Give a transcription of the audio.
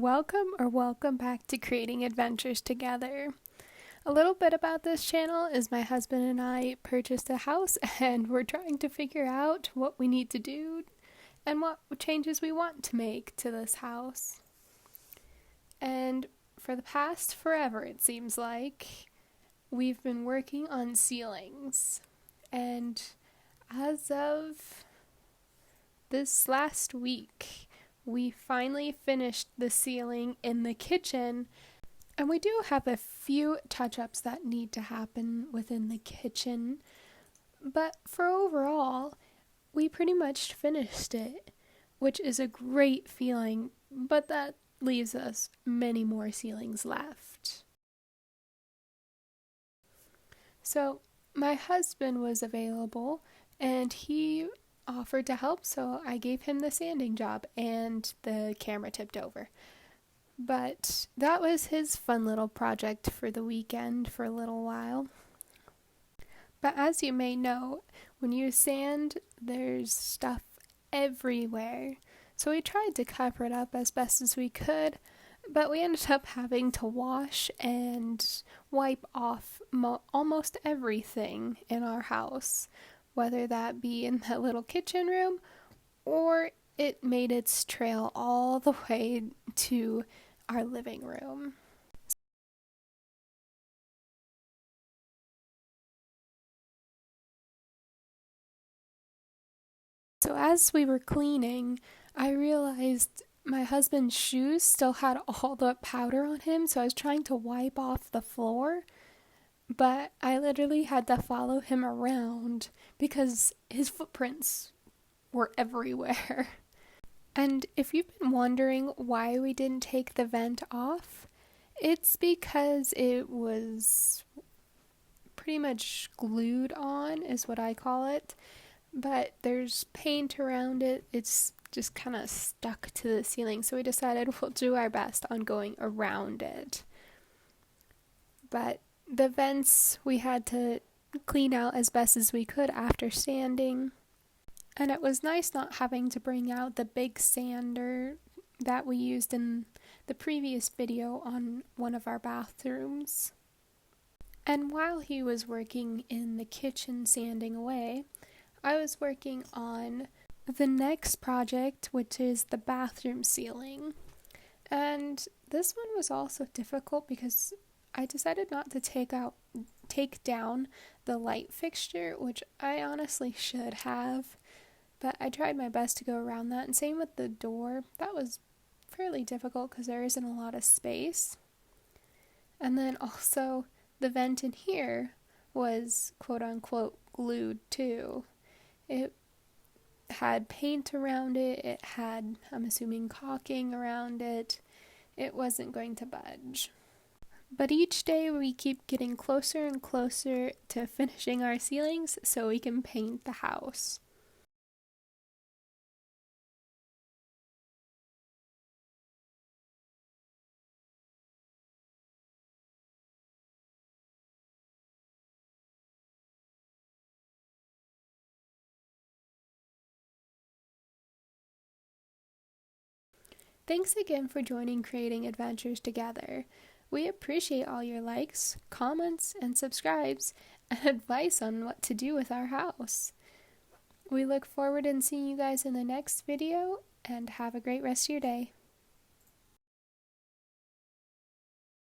Welcome back to Creating Adventures Together. A little bit about this channel is my husband and I purchased a house and we're trying to figure out what we need to do and what changes we want to make to this house. And for the past forever, it seems like, we've been working on ceilings. And as of this last week, we finally finished the ceiling in the kitchen, and we do have a few touch-ups that need to happen within the kitchen, but for overall, we pretty much finished it, which is a great feeling, but that leaves us many more ceilings left. So my husband was available, and he offered to help, so I gave him the sanding job and the camera tipped over. But that was his fun little project for the weekend for a little while. But as you may know, when you sand, there's stuff everywhere. So we tried to cover it up as best as we could, but we ended up having to wash and wipe off almost everything in our house, whether that be in that little kitchen room or it made its trail all the way to our living room. So as we were cleaning, I realized my husband's shoes still had all the powder on him, so I was trying to wipe off the floor, but I literally had to follow him around because his footprints were everywhere. And if you've been wondering why we didn't take the vent off, it's because it was pretty much glued on, is what I call it, but there's paint around it. It's just kind of stuck to the ceiling, so we decided we'll do our best on going around it. But the vents we had to clean out as best as we could after sanding, and it was nice not having to bring out the big sander that we used in the previous video on one of our bathrooms. And while he was working in the kitchen sanding away, I was working on the next project, which is the bathroom ceiling. And this one was also difficult because I decided not to take down the light fixture, which I honestly should have, but I tried my best to go around that. And same with the door. That was fairly difficult because there isn't a lot of space. And then also the vent in here was quote unquote glued too. It had paint around it. It had, I'm assuming, caulking around it. It wasn't going to budge. But each day we keep getting closer and closer to finishing our ceilings so we can paint the house. Thanks again for joining Creating Adventures Together. We appreciate all your likes, comments, and subscribes, and advice on what to do with our house. We look forward to seeing you guys in the next video, and have a great rest of your day.